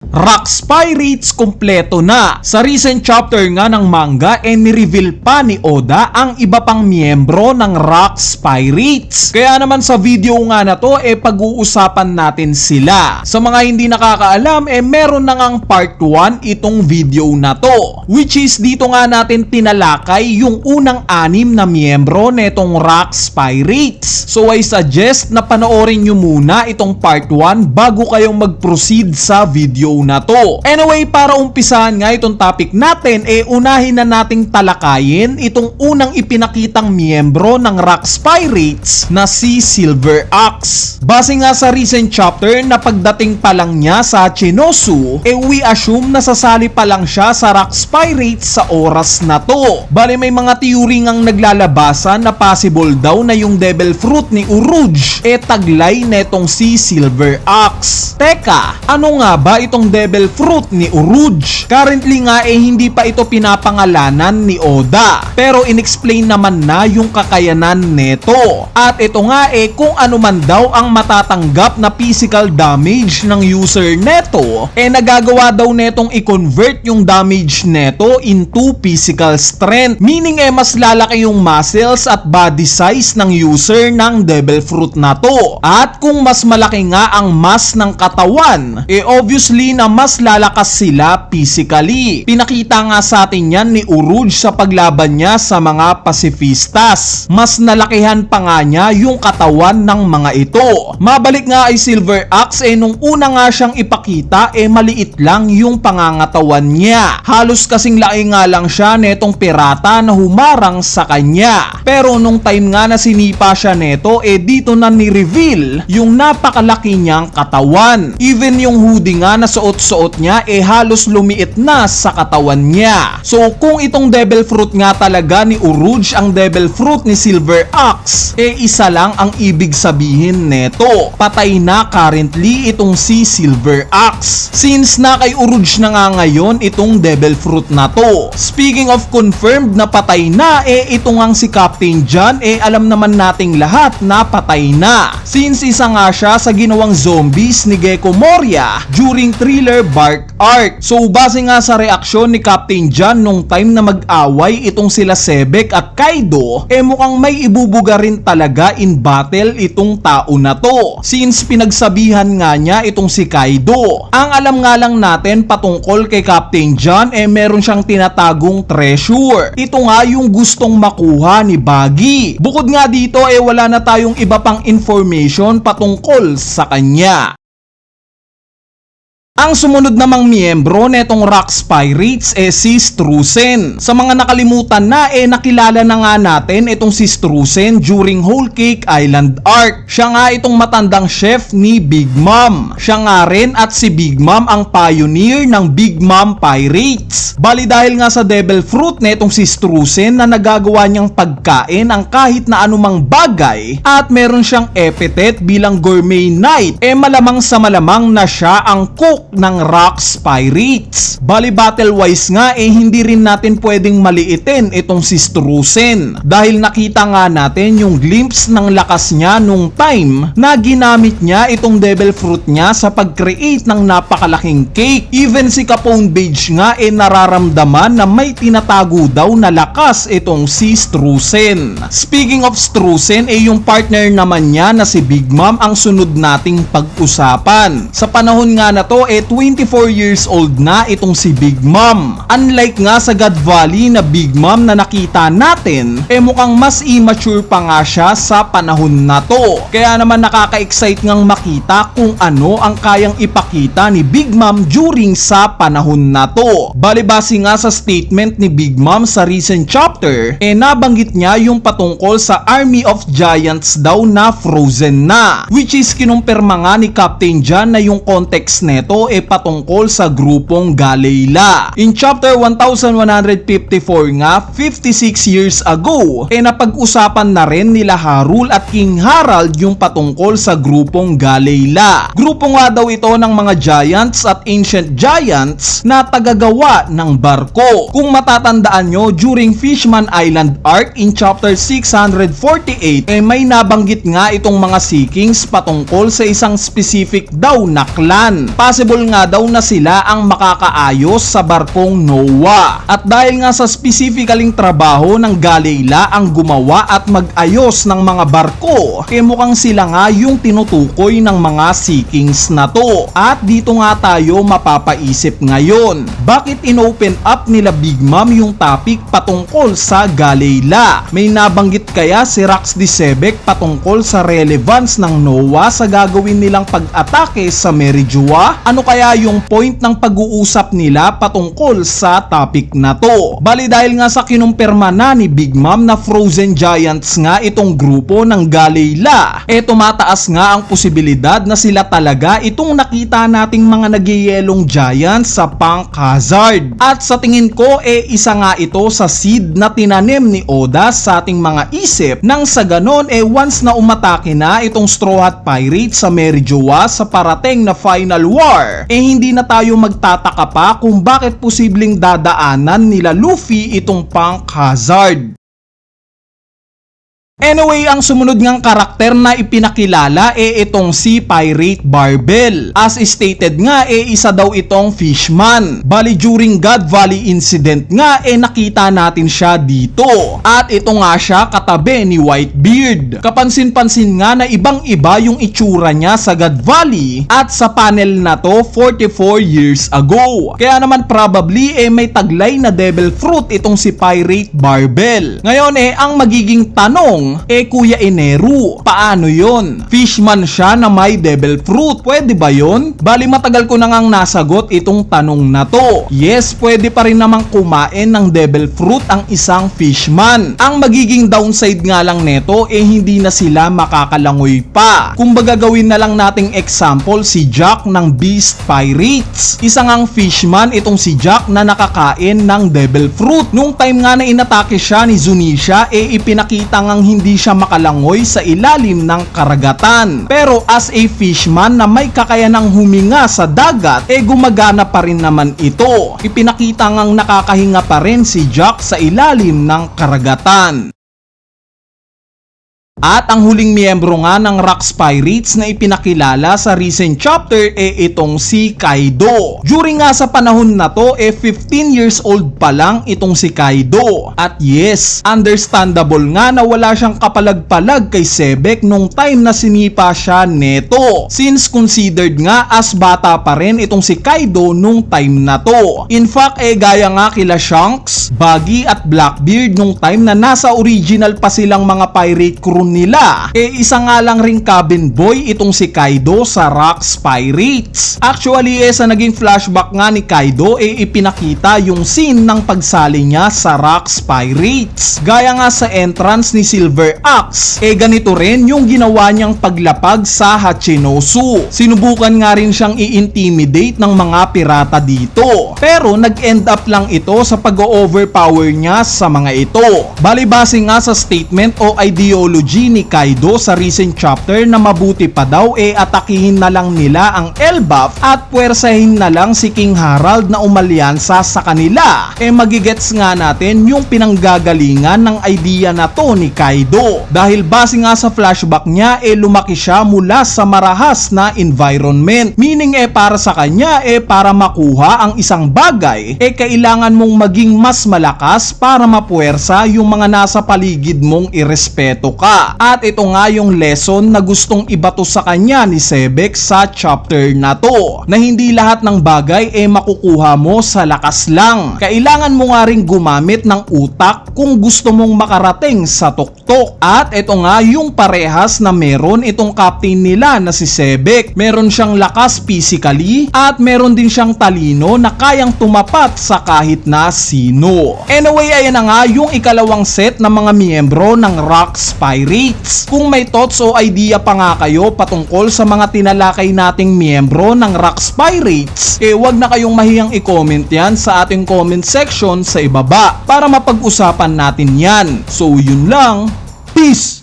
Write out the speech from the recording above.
Rocks Pirates kumpleto na. Sa recent chapter nga ng manga ni-reveal pa ni Oda ang iba pang miyembro ng Rocks Pirates. Kaya naman sa video nga na to pag-uusapan natin sila. Sa mga hindi nakakaalam meron na ngang part 1 itong video na to, which is dito nga natin tinalakay yung unang 6 na miyembro netong Rocks Pirates. So I suggest na panoorin nyo muna itong part 1 bago kayong mag-proceed sa video na to. Anyway, para umpisahan nga itong topic natin, unahin na nating talakayin itong unang ipinakitang miyembro ng Rocks Pirates na si Silver Axe. Base nga sa recent chapter na pagdating pa lang niya sa Chinosu, we assume na sasali pa lang siya sa Rocks Pirates sa oras na to. Bale may mga theory ngang naglalabasan na possible daw na yung Devil Fruit ni Urouge taglay netong si Silver Axe. Teka, ano nga ba itong Devil Fruit ni Urouge? Currently nga hindi pa ito pinapangalanan ni Oda, pero inexplain naman na yung kakayanan neto. At ito nga kung ano man daw ang matatanggap na physical damage ng user neto, nagagawa daw netong i-convert yung damage neto into physical strength. Meaning mas lalaki yung muscles at body size ng user ng Devil Fruit na to. At kung mas malaki nga ang mass ng katawan, obviously na mas lalakas sila physically. Pinakita nga sa atin yan ni Urouge sa paglaban niya sa mga pacifistas. Mas nalakihan pa nga niya yung katawan ng mga ito. Mabalik nga ay Silver Axe nung una nga siyang ipakita maliit lang yung pangangatawan niya. Halos kasing laki nga lang siya netong pirata na humarang sa kanya. Pero nung time nga na sinipa siya neto, dito na ni-reveal yung napakalaki niyang katawan. Even yung hoodie nga na suot-suot niya halos lumiit na sa katawan niya. So kung itong Devil Fruit nga talaga ni Urouge ang Devil Fruit ni Silver Axe, isa lang ang ibig sabihin neto. Patay na currently itong si Silver Axe. Since na kay Urouge na nga ngayon itong Devil Fruit na to. Speaking of confirmed na patay na, ito ngang si Captain John, alam naman nating lahat na patay na. Since isa nga siya sa ginawang zombies ni Gecko Moria during Thriller Bark arc. So base nga sa reaksyon ni Captain John nung time na mag-away itong sila Sebek at Kaido, mukhang may ibubuga rin talaga in battle itong tao na to. Since pinagsabihan nga niya itong si Kaido. Ang alam nga lang natin patungkol kay Captain John, meron siyang tinatagong treasure. Ito nga yung gustong makuha ni Buggy. Bukod nga dito wala na tayong iba pang information patungkol sa kanya. Ang sumunod namang miyembro netong Rocks Pirates si Strusen. Sa mga nakalimutan na nakilala na nga natin itong si Strusen during Whole Cake Island arc. Siya nga itong matandang chef ni Big Mom. Siya nga rin at si Big Mom ang pioneer ng Big Mom Pirates. Bali dahil nga sa Devil Fruit netong si Strusen na nagagawa niyang pagkain ang kahit na anumang bagay at meron siyang epithet bilang gourmet knight, malamang sa malamang na siya ang cook ng Rocks Pirates. Bali battle wise nga hindi rin natin pwedeng maliitin itong si Strusen dahil nakita nga natin yung glimpse ng lakas niya nung time na ginamit niya itong Devil Fruit niya sa pag-create ng napakalaking cake. Even si Capone Beige nga nararamdaman na may tinatago daw na lakas itong si Strusen. Speaking of Strusen, yung partner naman niya na si Big Mom ang sunod nating pag-usapan. Sa panahon nga na to 24 years old na itong si Big Mom. Unlike nga sa God Valley na Big Mom na nakita natin, mukhang mas immature pa nga siya sa panahon na to. Kaya naman nakaka-excite ngang makita kung ano ang kayang ipakita ni Big Mom during sa panahon na to. Bali-base nga sa statement ni Big Mom sa recent chapter, nabanggit niya yung patungkol sa Army of Giants daw na frozen na. Which is kinumpirma nga ni Captain John na yung context neto patungkol sa grupong Galayla. In chapter 1154 nga, 56 years ago, napag-usapan na rin nila Harul at King Harald yung patungkol sa grupong Galayla. Grupo nga daw ito ng mga giants at ancient giants na tagagawa ng barko. Kung matatandaan nyo, during Fishman Island arc in chapter 648, may nabanggit nga itong mga Sea Kings patungkol sa isang specific daw na clan. Possible possible nga daw na sila ang makakaayos sa barkong Noah. At dahil nga sa specifically trabaho ng Galeyla ang gumawa at mag-ayos ng mga barko, mukhang sila nga yung tinutukoy ng mga Sea Kings na to. At dito nga tayo mapapaisip ngayon, bakit inopen up nila Big Mom yung topic patungkol sa Galeyla? May nabanggit kaya si Rax Disebek patungkol sa relevance ng Noah sa gagawin nilang pag-atake sa Merijoa? Ano kaya yung point ng pag-uusap nila patungkol sa topic na to? Bali dahil nga sa kinumpirma na ni Big Mom na Frozen Giants nga itong grupo ng Galeyla, tumataas nga ang posibilidad na sila talaga itong nakita nating mga nagyeyelong giants sa Punk Hazard. At sa tingin ko isa nga ito sa seed na tinanim ni Oda sa ating mga isip nang sa ganon once na umatake na itong Straw Hat Pirates sa Merijoa sa parating na Final War, hindi na tayo magtataka pa kung bakit posibleng dadaanan nila Luffy itong Punk Hazard. Anyway, ang sumunod ngang karakter na ipinakilala itong si Pirate Barbell. As stated nga isa daw itong fishman. Bali during God Valley incident nga nakita natin siya dito. At ito nga siya katabi ni Whitebeard. Kapansin-pansin nga na ibang-iba yung itsura niya sa God Valley at sa panel na to 44 years ago. Kaya naman probably may taglay na devil fruit itong si Pirate Barbell. Ngayon ang magiging tanong, Kuya Eneru, paano yon? Fishman siya na may devil fruit. Pwede ba yon? Bali matagal ko na ngang nasagot itong tanong na to. Yes, pwede pa rin namang kumain ng devil fruit ang isang fishman. Ang magiging downside nga lang neto hindi na sila makakalangoy pa. Kumbaga gawin na lang nating example si Jack ng Beast Pirates. Isa ngang fishman itong si Jack na nakakain ng devil fruit. Nung time nga na inatake siya ni Zunisha ipinakita ngang hindi siya makalangoy sa ilalim ng karagatan. Pero as a fishman na may kakayanang huminga sa dagat, gumagana pa rin naman ito. Ipinakita ngang nakakahinga pa rin si Jack sa ilalim ng karagatan. At ang huling miyembro nga ng Rocks Pirates na ipinakilala sa recent chapter itong si Kaido. During nga sa panahon na to 15 years old pa lang itong si Kaido. At yes, understandable nga na wala siyang kapalag-palag kay Sebek nung time na sinipa siya neto. Since considered nga as bata pa rin itong si Kaido nung time na to. In fact gaya nga kila Shanks, Buggy at Blackbeard nung time na nasa original pa silang mga pirate crew nila, isa nga lang ring cabin boy itong si Kaido sa Rocks Pirates. Actually sa naging flashback nga ni Kaido ipinakita yung scene ng pagsali niya sa Rocks Pirates. Gaya nga sa entrance ni Silver Axe, ganito rin yung ginawa niyang paglapag sa Hachinosu. Sinubukan nga rin siyang i-intimidate ng mga pirata dito, pero nag-end up lang ito sa pag-overpower niya sa mga ito. Bali-base nga sa statement o ideology ni Kaido sa recent chapter na mabuti pa daw atakihin na lang nila ang Elbaf at puwersahin na lang si King Harald na umalyansa sa kanila. Magigets nga natin yung pinanggagalingan ng idea na to ni Kaido. Dahil base nga sa flashback niya lumaki siya mula sa marahas na environment. Meaning para sa kanya para makuha ang isang bagay kailangan mong maging mas malakas para mapuwersa yung mga nasa paligid mong irespeto ka. At ito nga yung lesson na gustong ibato sa kanya ni Sebek sa chapter na to, na hindi lahat ng bagay makukuha mo sa lakas lang. Kailangan mo nga ring gumamit ng utak kung gusto mong makarating sa tuktok. At ito nga yung parehas na meron itong captain nila na si Sebek. Meron siyang lakas physically at meron din siyang talino na kayang tumapat sa kahit na sino. Anyway, ayan na nga yung ikalawang set ng mga miyembro ng Rocks Pirates. Kung may thoughts o idea pa nga kayo patungkol sa mga tinalakay nating miyembro ng Rocks Pirates, wag na kayong mahiyang i-comment yan sa ating comment section sa ibaba para mapag-usapan natin yan. So yun lang, peace!